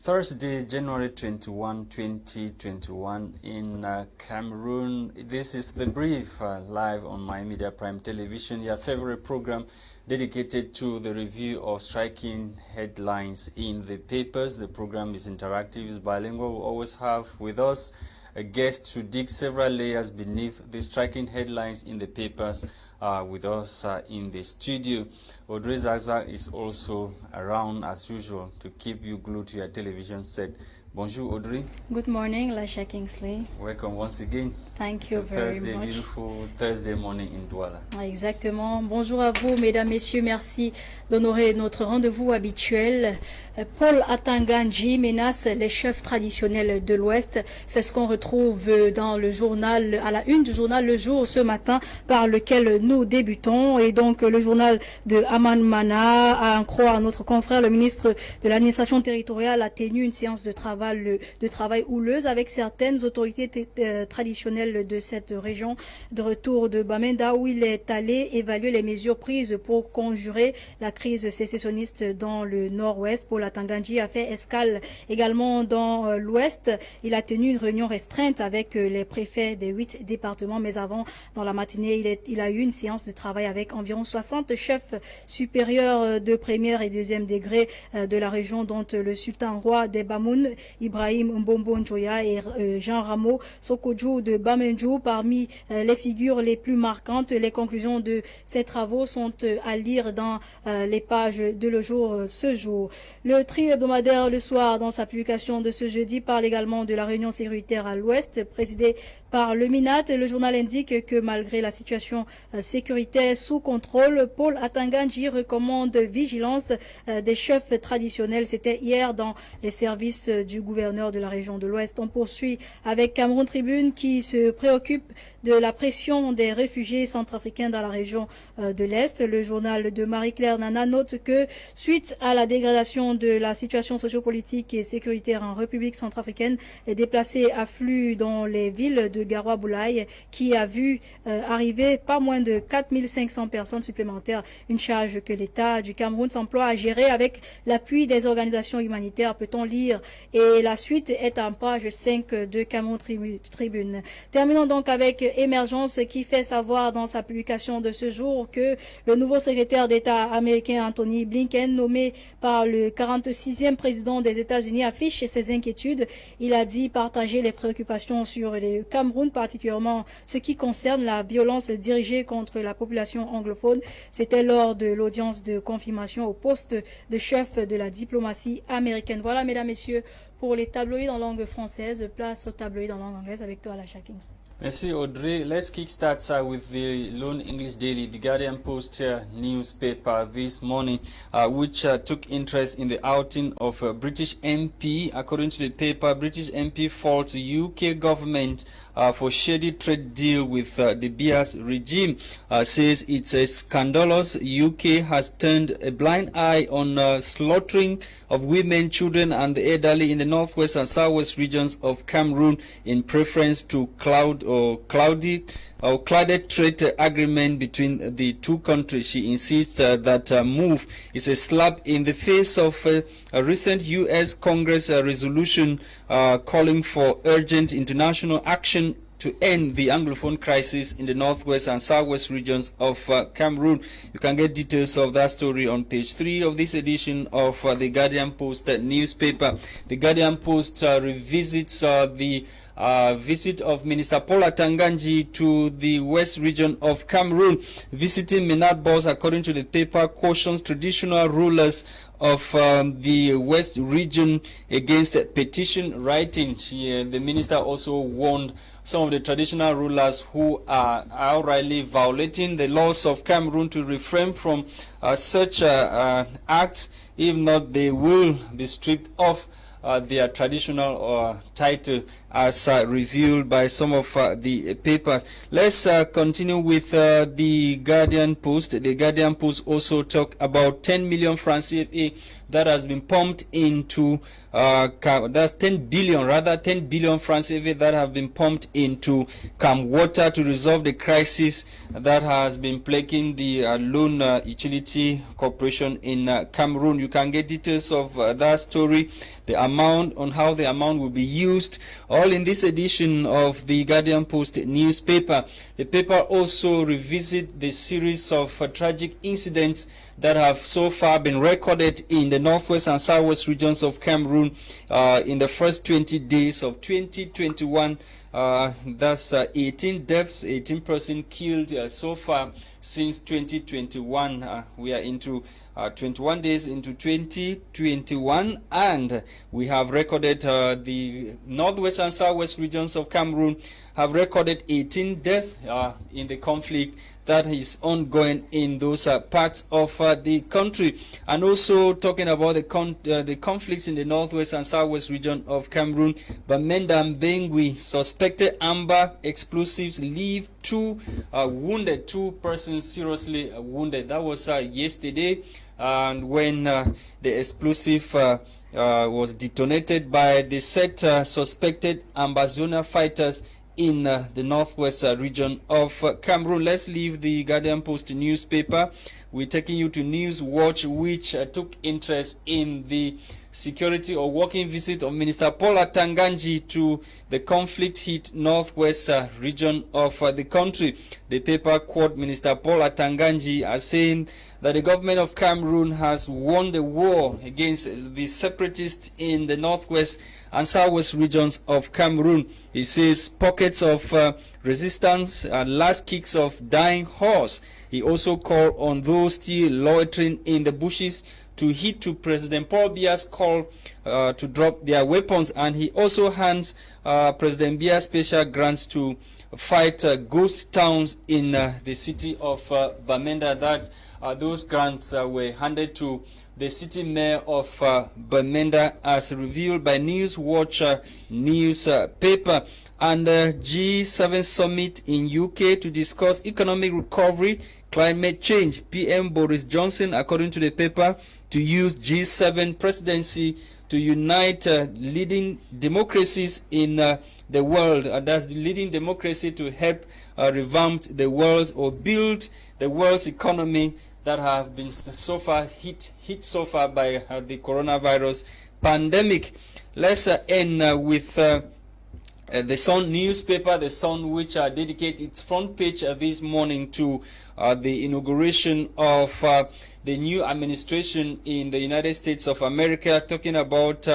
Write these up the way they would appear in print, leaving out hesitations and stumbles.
Thursday, January 21, 2021 in Cameroon. This is The Brief, live on My Media Prime Television, your favorite program dedicated to the review of striking headlines in the papers. The program is interactive, is bilingual. We always have with us a guest to dig several layers beneath the striking headlines in the papers with us in the studio. AUDRE ZATSA is also around as usual to keep you glued to your television set. Bonjour Audrey. Good morning, LASHA Kingsley. Welcome once again. Thank you very much. Beautiful Thursday morning in Douala. Exactement. Bonjour à vous, mesdames, messieurs. Merci d'honorer notre rendez-vous habituel. Paul Atanganji menace les chefs traditionnels de l'Ouest. C'est ce qu'on retrouve dans le journal, à la une du journal Le Jour ce matin, par lequel nous débutons. Et donc, le journal de Aman Mana, à en croire notre confrère, le ministre de l'administration territoriale, a tenu une séance de travail houleuse avec certaines autorités traditionnelles de cette région de retour de Bamenda, où il est allé évaluer les mesures prises pour conjurer la crise sécessionniste dans le nord-ouest. Paul Atanganji a fait escale également dans l'ouest. Il a tenu une réunion restreinte avec les préfets des 8 départements, mais avant, dans la matinée, il a eu une séance de travail avec environ 60 chefs supérieurs de premier et deuxième degré de la région, dont le sultan roi des Bamoun, Ibrahim Mbombo Njoya, et Jean Rameau Sokodjou de Bamenjou. Parmi les figures les plus marquantes, les conclusions de ces travaux sont à lire dans les pages de Le Jour ce jour. Le trio hebdomadaire Le Soir, dans sa publication de ce jeudi, parle également de la réunion sécuritaire à l'Ouest, présidée par le MINAT. Le journal indique que malgré la situation sécuritaire sous contrôle, Paul Atanganji recommande vigilance des chefs traditionnels. C'était hier dans les services du gouverneur de la région de l'Ouest. On poursuit avec Cameroun Tribune qui se préoccupe de la pression des réfugiés centrafricains dans la région de l'Est. Le journal de Marie-Claire Nana note que suite à la dégradation de la situation sociopolitique et sécuritaire en République centrafricaine, les déplacés affluent dans les villes de Garoua-Boulaye, qui a vu arriver pas moins de 4500 personnes supplémentaires, une charge que l'État du Cameroun s'emploie à gérer avec l'appui des organisations humanitaires, peut-on lire, et la suite est en page 5 de Cameroun Tribune. Terminons donc avec Émergence, qui fait savoir dans sa publication de ce jour que le nouveau secrétaire d'État américain Anthony Blinken, nommé par le 46e président des États-Unis, affiche ses inquiétudes. Il a dit partager les préoccupations sur le Cameroun, particulièrement ce qui concerne la violence dirigée contre la population anglophone. C'était lors de l'audience de confirmation au poste de chef de la diplomatie américaine. Voilà, mesdames, messieurs, pour les tabloïds en langue française. Place aux tabloïds en langue anglaise avec toi, LASHA Kingsley. Merci Audrey. Let's kickstart with the Lone English Daily, the Guardian Post newspaper this morning, which took interest in the outing of a British MP. According to the paper, British MP faults UK government for shady trade deal with the Biya regime, says it's a scandalous. UK has turned a blind eye on slaughtering of women, children and the elderly in the northwest and southwest regions of Cameroon in preference to clouded trade agreement between the two countries. She insists that move is a slap in the face of a recent U.S. Congress resolution calling for urgent international action to end the Anglophone crisis in the northwest and southwest regions of Cameroon. You can get details of that story on page 3 of this edition of the Guardian Post newspaper. The Guardian Post revisits the visit of Minister Paul Atanganji to the west region of Cameroon. Visiting Minat Boss, according to the paper, cautions traditional rulers of the west region against petition writing. The minister also warned some of the traditional rulers who are outrightly violating the laws of Cameroon to refrain from such acts. If not, they will be stripped of their traditional title as revealed by some of the papers. Let's continue with the Guardian Post. The Guardian Post also talk about 10 million francs CFA that has been pumped into that's 10 billion francs CFA that have been pumped into Water to resolve the crisis that has been plaguing the loan utility corporation in Cameroon. You can get details of that story, the amount, on how the amount will be used, all in this edition of the Guardian Post newspaper. The paper also revisit the series of tragic incidents that have so far been recorded in the northwest and southwest regions of Cameroon in the first 20 days of 2021. That's 18 deaths, 18 persons killed so far since 2021. We are into 21 days into 2021, and we have recorded the northwest and southwest regions of Cameroon have recorded 18 deaths in the conflict that is ongoing in those parts of the country. And also talking about the conflicts in the northwest and southwest region of Cameroon, Bamenda and Bengui suspected amber explosives leave two persons seriously wounded. That was yesterday, and when the explosive was detonated by the said suspected Ambazonia fighters in the northwest region of Cameroon. Let's leave the Guardian Post newspaper. We're taking you to News Watch, which took interest in the security or working visit of Minister Paul Atanganji to the conflict-hit northwest region of the country. The paper quote Minister Paul Atanganji as saying that the government of Cameroon has won the war against the separatists in the northwest and southwest regions of Cameroon. He says pockets of resistance and last kicks of dying horse. He also called on those still loitering in the bushes to heed to President Paul Biya's call to drop their weapons, and he also hands President Biya special grants to fight ghost towns in the city of Bamenda. That those grants were handed to the city mayor of Bamenda, as revealed by News Watch newspaper. And G7 summit in UK to discuss economic recovery, climate change. PM Boris Johnson, according to the paper, to use G7 presidency to unite leading democracies in the world. That's the leading democracy to help revamp the world's or build the world's economy that have been so far hit so far by the coronavirus pandemic. Let's end with the Sun newspaper, the Sun, which dedicates its front page this morning to the inauguration of the new administration in the United States of America, talking about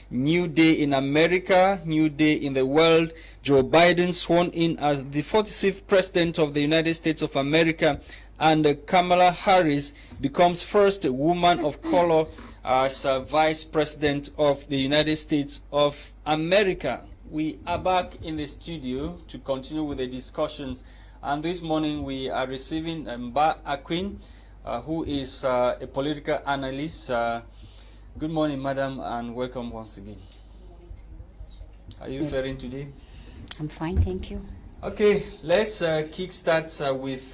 new day in America, new day in the world. Joe Biden sworn in as the 46th president of the United States of America, and Kamala Harris becomes first woman of color as vice president of the United States of America. We are back in the studio to continue with the discussions, and this morning we are receiving AKWEN, who is a political analyst. Good morning, madam, and welcome once again. Are you faring today? I'm fine, thank you. Okay, let's kickstart with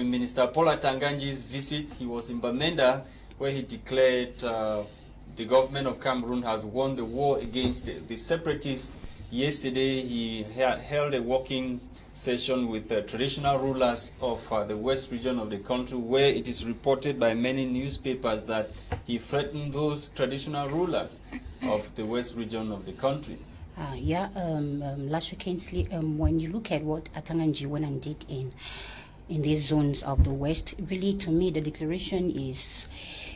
Minister Paul Atanganji's visit. He was in Bamenda, where he declared the government of Cameroon has won the war against the separatists. Yesterday, he held a working session with traditional rulers of the west region of the country, where it is reported by many newspapers that he those traditional rulers of the west region of the country. LASHA Kinsley, when you look at what Atanganji went and did in these zones of the West, really, to me, the declaration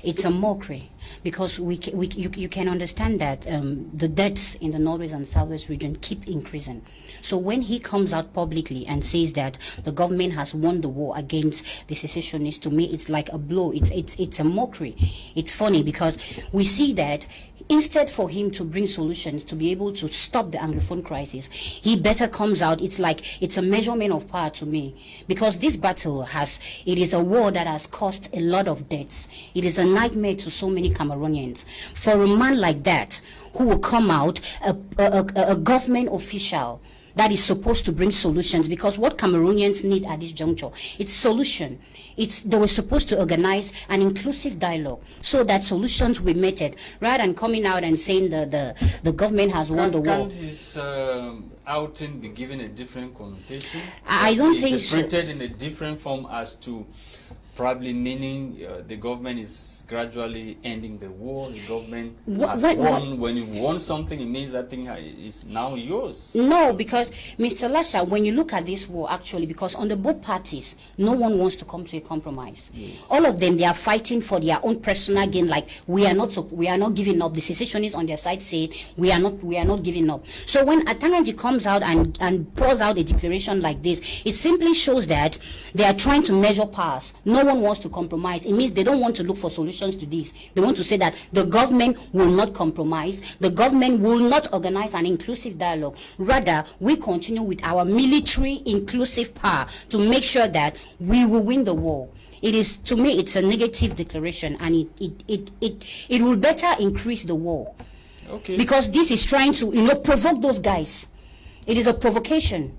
it's a mockery, because you can understand that the deaths in the northwest and southwest region keep increasing. So when he comes out publicly and says that the government has won the war against the secessionists, to me it's like a blow. It's a mockery. It's funny because we see that instead for him to bring solutions to be able to stop the Anglophone crisis, he better comes out. It's like it's a measurement of power to me, because this battle it is a war that has caused a lot of deaths. It is a nightmare to so many Cameroonians. For a man like that, who will come out, a government official that is supposed to bring solutions, because what Cameroonians need at this juncture, it's solution. They were supposed to organize an inclusive dialogue so that solutions will be meted, rather than coming out and saying the government has won the war. Can't this outing be given a different connotation? I don't think so. Interpreted in a different form as to probably meaning the government is gradually ending the war. The government has won. When you won something, it means that thing is now yours. No, because Mr. Lasha, when you look at this war, actually, because on the both parties, no one wants to come to a compromise. Yes. All of them, they are fighting for their own personal gain. Like we are not giving up. The secessionists on their side say we are not giving up. So when Atanganji comes out and pours out a declaration like this, it simply shows that they are trying to measure powers. No one wants to compromise. It means they don't want to look for solutions to this. They want to say that the government will not compromise, the government will not organize an inclusive dialogue. Rather, we continue with our military inclusive power to make sure that we will win the war. It is, to me, it's a negative declaration, and it will better increase the war. Okay. Because this is trying to, provoke those guys. It is a provocation.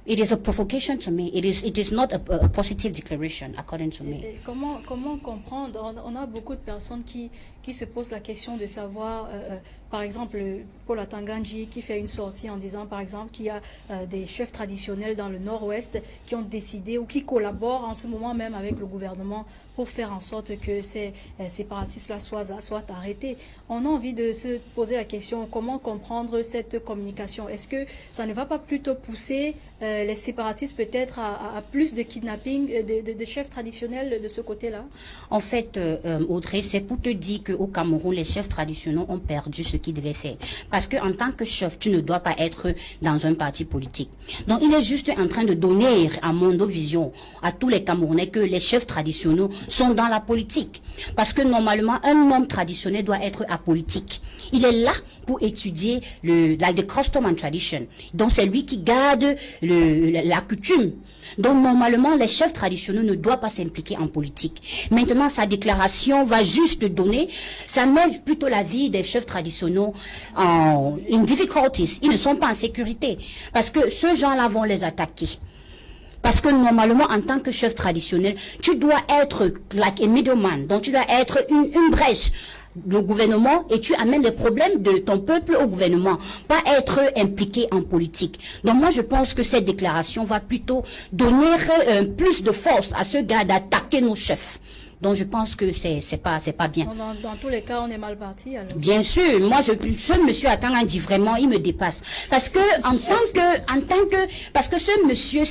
It is a provocation to me. It is not a positive declaration, according to me. Comment comprendre? On a beaucoup de personnes qui se posent la question de savoir, par exemple, Paul Atanganji qui fait une sortie en disant, par exemple, qu'il y a des chefs traditionnels dans le nord-ouest qui ont décidé ou qui collaborent en ce moment même avec le gouvernement pour faire en sorte que ces séparatistes-là soient arrêtés. On a envie de se poser la question, comment comprendre cette communication? Est-ce que ça ne va pas plutôt pousser les séparatistes peut-être à plus de kidnapping de chefs traditionnels de ce côté-là? En fait, Audrey, c'est pour te dire qu'au Cameroun, les chefs traditionnels ont perdu ce qu'ils devaient faire. Parce qu'en tant que chef, tu ne dois pas être dans un parti politique. Donc, il est juste en train de donner à Mondovision, à tous les Camerounais, que les chefs traditionnels sont dans la politique. Parce que normalement, un homme traditionnel doit être apolitique. Il est là pour étudier the custom and tradition. Donc, c'est lui qui garde la coutume. Donc, normalement, les chefs traditionnels ne doivent pas s'impliquer en politique. Maintenant, sa déclaration va juste donner, ça met plutôt la vie des chefs traditionnels en difficulties. Ils ne sont pas en sécurité. Parce que ceux gens-là vont les attaquer. Parce que normalement, en tant que chef traditionnel, tu dois être like a middleman. Donc, tu dois être une brèche. Le gouvernement, et tu amènes les problèmes de ton peuple au gouvernement, pas être impliqué en politique. Donc moi je pense que cette déclaration va plutôt donner plus de force à ce gars d'attaquer nos chefs. Donc je pense que c'est pas bien. Dans tous les cas, on est mal parti alors. Bien sûr, moi ce monsieur Atanganji vraiment, il me dépasse. Parce que parce que ce monsieur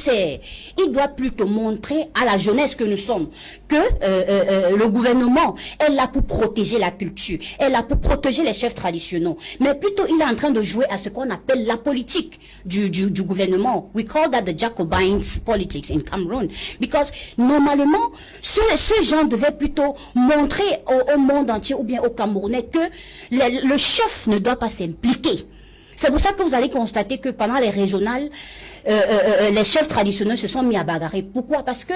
il doit plutôt montrer à la jeunesse que nous sommes que le gouvernement est là pour protéger la culture, est là pour protéger les chefs traditionnels. Mais plutôt il est en train de jouer à ce qu'on appelle la politique du gouvernement. We call that the Jacobins politics in Cameroon. Because normalement, ce genre devait plutôt montrer au monde entier ou bien aux Camerounais que le chef ne doit pas s'impliquer. C'est pour ça que vous allez constater que pendant les régionales, les chefs traditionnels se sont mis à bagarrer. Pourquoi? Parce que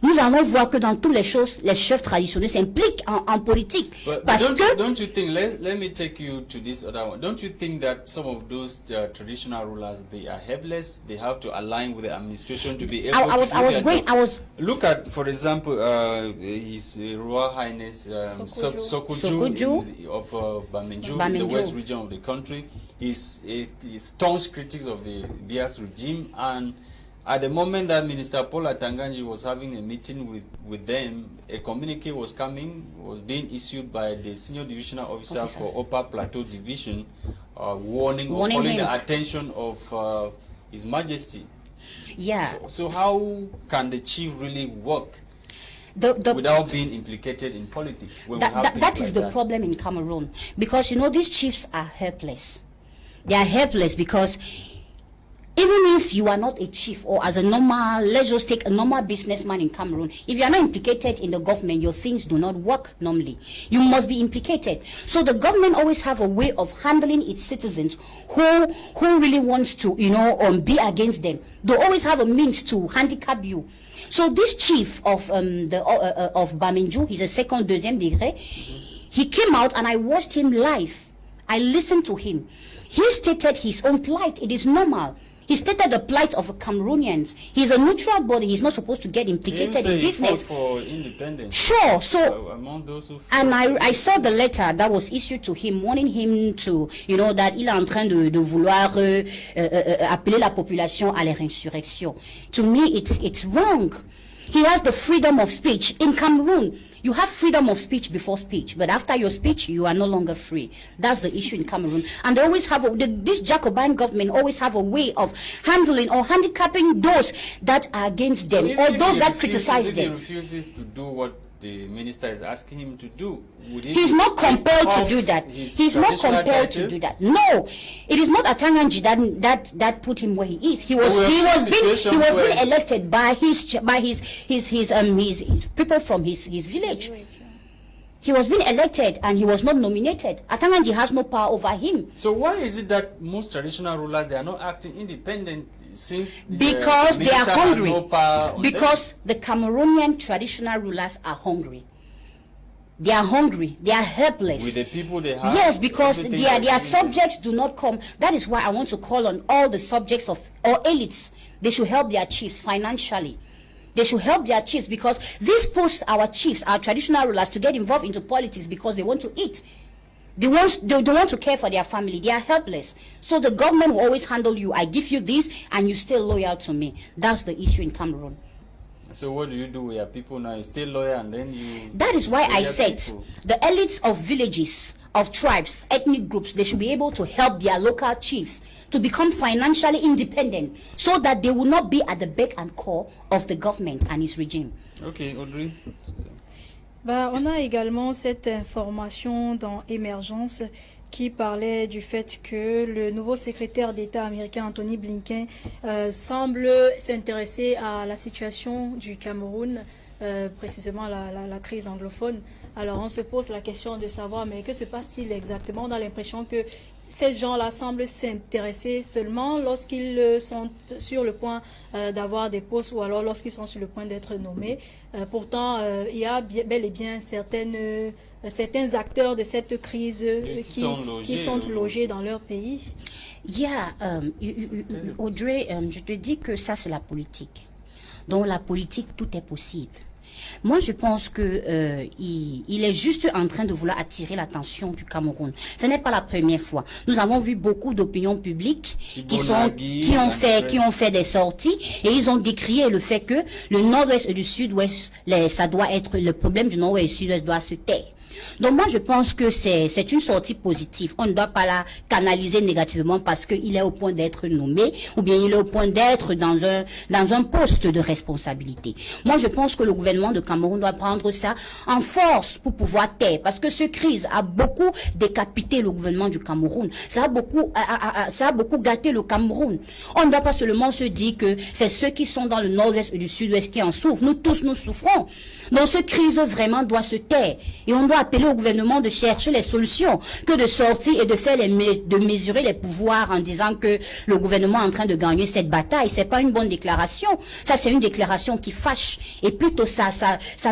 nous allons voir que dans toutes les choses, les chefs traditionnels s'impliquent en politique. Don't you think, let me take you to this other one. Don't you think that some of those traditional rulers, they are helpless? They have to align with the administration to be able to look at, for example, His Royal Highness Sokuju of Bamenju, in the west region of the country. He's staunch critics of the Biya's regime, and at the moment that Minister Paul Atanganji was having a meeting with them, a communique was being issued by the Senior Divisional Officer for Upper Plateau Division, warning or calling the attention of His Majesty. Yeah. So how can the chief really work without being implicated in politics? That is the problem in Cameroon, because these chiefs are helpless. They are helpless because Even if you are not a chief or as a normal, let's just take a normal businessman in Cameroon, if you are not implicated in the government, your things do not work normally. You must be implicated. So the government always have a way of handling its citizens who really wants to, be against them. They always have a means to handicap you. So this chief of Bamenju, he's a deuxième degré, he came out and I watched him live. I listened to him. He stated his own plight. It is normal. He stated the plight of Cameroonians. He's a neutral body. He's not supposed to get implicated in business. He fought for independence. Sure. So, among those who and I saw the letter that was issued to him, warning him to, that il est en train de vouloir appeler la population à l'insurrection. To me, it's wrong. He has the freedom of speech in Cameroon. You have freedom of speech before speech, but after your speech, you are no longer free. That's the issue in Cameroon. And they always have, this Jacobin government always have a way of handling or handicapping those that are against them, or those that criticize them. If he refuses to do what the minister is asking him to do, would he he's not compelled to do that. He's not compelled to do that. No, it is not Atanganji that put him where he is. He was being elected by his people from his village. He was being elected and he was not nominated. Atanganji has no power over him. So why is it that most traditional rulers, they are not acting independent? Because they are hungry. Because the Cameroonian traditional rulers are hungry. They are hungry. They are helpless. With the people they have. Yes, because their subjects do not come. That is why I want to call on all the subjects or elites. They should help their chiefs financially. They should help their chiefs, because this pushed our chiefs, our traditional rulers, to get involved into politics because they want to eat. They don't want to care for their family. They are helpless. So the government will always handle you. I give you this and you stay loyal to me. That's the issue in Cameroon. So what do you do with your people now? You stay loyal and then you... That is why I said the elites of villages, of tribes, ethnic groups, they should be able to help their local chiefs to become financially independent so that they will not be at the beck and call of the government and its regime. Okay, Audrey. On a également cette information dans Émergence qui parlait du fait que le nouveau secrétaire d'État américain Anthony Blinken semble s'intéresser à la situation du Cameroun, précisément la crise anglophone. Alors on se pose la question de savoir, mais que se passe-t-il exactement? On a l'impression que ces gens-là semblent s'intéresser seulement lorsqu'ils sont sur le point d'avoir des postes ou alors lorsqu'ils sont sur le point d'être nommés. Pourtant, il y a bel et bien certains acteurs de cette crise qui sont logés dans leur pays. Audrey, je te dis que ça c'est la politique. Dans la politique, tout est possible. Moi, je pense que il est juste en train de vouloir attirer l'attention du Cameroun. Ce n'est pas la première fois. Nous avons vu beaucoup d'opinions publiques qui ont fait des sorties et ils ont décrié le fait que le nord-ouest et le sud-ouest, ça doit être le problème du nord-ouest et du sud-ouest doit se taire. Donc moi je pense que c'est une sortie positive. On ne doit pas la canaliser négativement parce qu'il est au point d'être nommé ou bien il est au point d'être dans un poste de responsabilité. Moi je pense que le gouvernement de Cameroun doit prendre ça en force pour pouvoir taire, parce que cette crise a beaucoup décapité le gouvernement du Cameroun. Ça a beaucoup gâté le Cameroun. On ne doit pas seulement se dire que c'est ceux qui sont dans le nord-ouest et du sud-ouest qui en souffrent. Nous tous nous souffrons. Donc cette crise vraiment doit se taire et on doit appeler au gouvernement de chercher les solutions que de sortir et de faire de mesurer les pouvoirs en disant que le gouvernement est en train de gagner cette bataille. C'est pas une bonne déclaration. Ça c'est une déclaration qui fâche et plutôt ça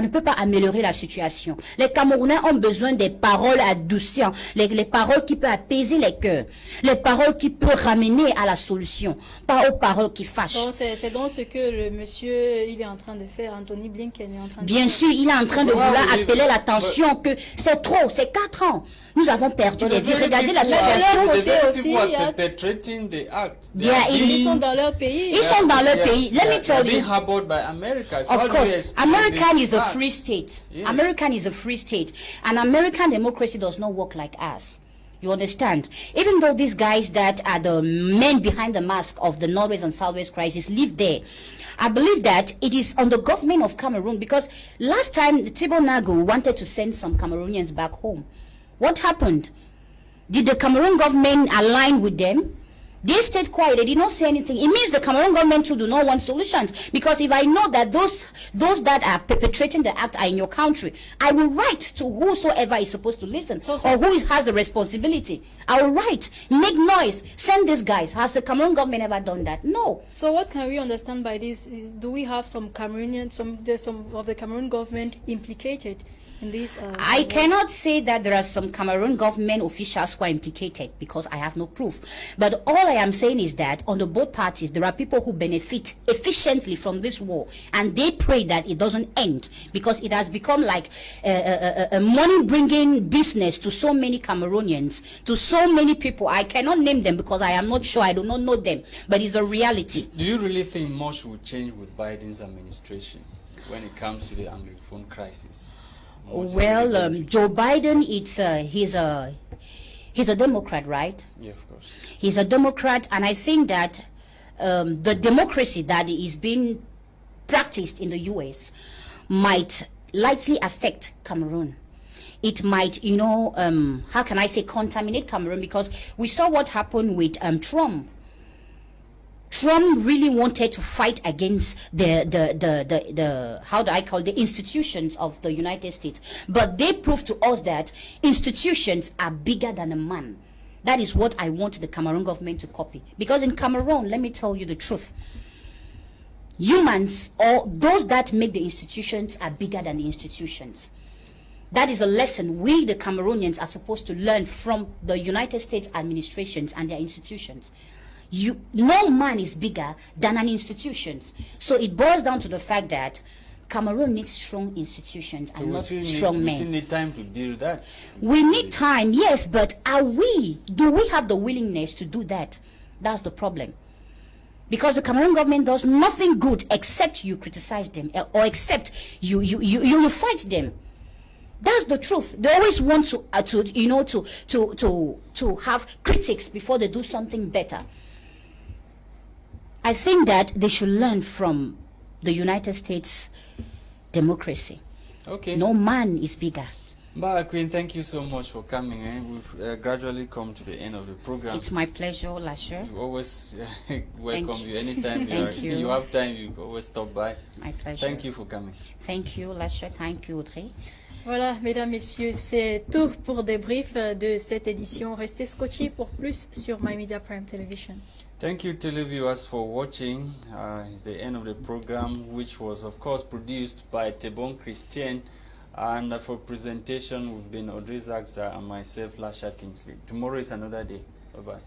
ne peut pas améliorer la situation. Les Camerounais ont besoin des paroles adouciantes, les paroles qui peuvent apaiser les cœurs, les paroles qui peuvent ramener à la solution, pas aux paroles qui fâchent. Donc c'est donc ce que le monsieur il est en train de faire, Anthony Blinken est en train de Bien sûr, il est en train de vouloir appeler l'attention que c'est trop, c'est 4 ans. Nous avons perdu les vies. Regardez la situation. Ils sont dans leur pays. Ils sont dans leur pays. Let me tell you. Of course, America is a free state. American is a free state. And American democracy does not work like us. You understand? Even though these guys that are the men behind the mask of the Northwest and Southwest crisis live there, I believe that it is on the government of Cameroon, because last time TEBONG wanted to send some Cameroonians back home. What happened? Did the Cameroon government align with them? They stayed quiet. They did not say anything. It means the Cameroon government too do not want solutions. Because if I know that those that are perpetrating the act are in your country, I will write to whosoever is supposed to listen or who has the responsibility. I will write, make noise, send these guys. Has the Cameroon government ever done that? No. So what can we understand by this? Do we have some Cameroonians, some of the Cameroon government implicated in this? I cannot say that there are some Cameroon government officials who are implicated because I have no proof. But all I am saying is that on the both parties, there are people who benefit efficiently from this war, and they pray that it doesn't end because it has become like a money-bringing business to so many Cameroonians, to so many people. I cannot name them because I am not sure. I do not know them, but it's a reality. Do you really think much will change with Biden's administration when it comes to the Anglophone crisis? Well, Joe Biden, he's a Democrat, right? Yeah, of course. He's a Democrat, and I think that the democracy that is being practiced in the U.S. might lightly affect Cameroon. It might, how can I say, contaminate Cameroon, because we saw what happened with Trump. Trump really wanted to fight against the institutions of the United States. But they proved to us that institutions are bigger than a man. That is what I want the Cameroon government to copy. Because in Cameroon, let me tell you the truth, humans, or those that make the institutions, are bigger than the institutions. That is a lesson we, the Cameroonians, are supposed to learn from the United States administrations and their institutions. No man is bigger than an institution. So it boils down to the fact that Cameroon needs strong institutions and not strong men. We still need time to build that. We need time, yes, but do we have the willingness to do that? That's the problem. Because the Cameroon government does nothing good except you criticize them or except you fight them. That's the truth. They always want to have critics before they do something better. I think that they should learn from the United States democracy. Okay. No man is bigger. AKWEN, thank you so much for coming. We've gradually come to the end of the program. It's my pleasure, LASHA. You always welcome you anytime you have time. You always stop by. My pleasure. Thank you for coming. Thank you, LASHA. Thank you, Audrey. Voilà, mesdames, messieurs, c'est tout pour débrief de cette édition. Restez scotchés pour plus sur My Media Prime Television. Thank you, televiewers, for watching. It's the end of the program, which was, of course, produced by TEBONG, CHRISTAIN, and for presentation, we've been AUDRE, ZATSA, and myself, LASHA Kingsley. Tomorrow is another day. Bye-bye.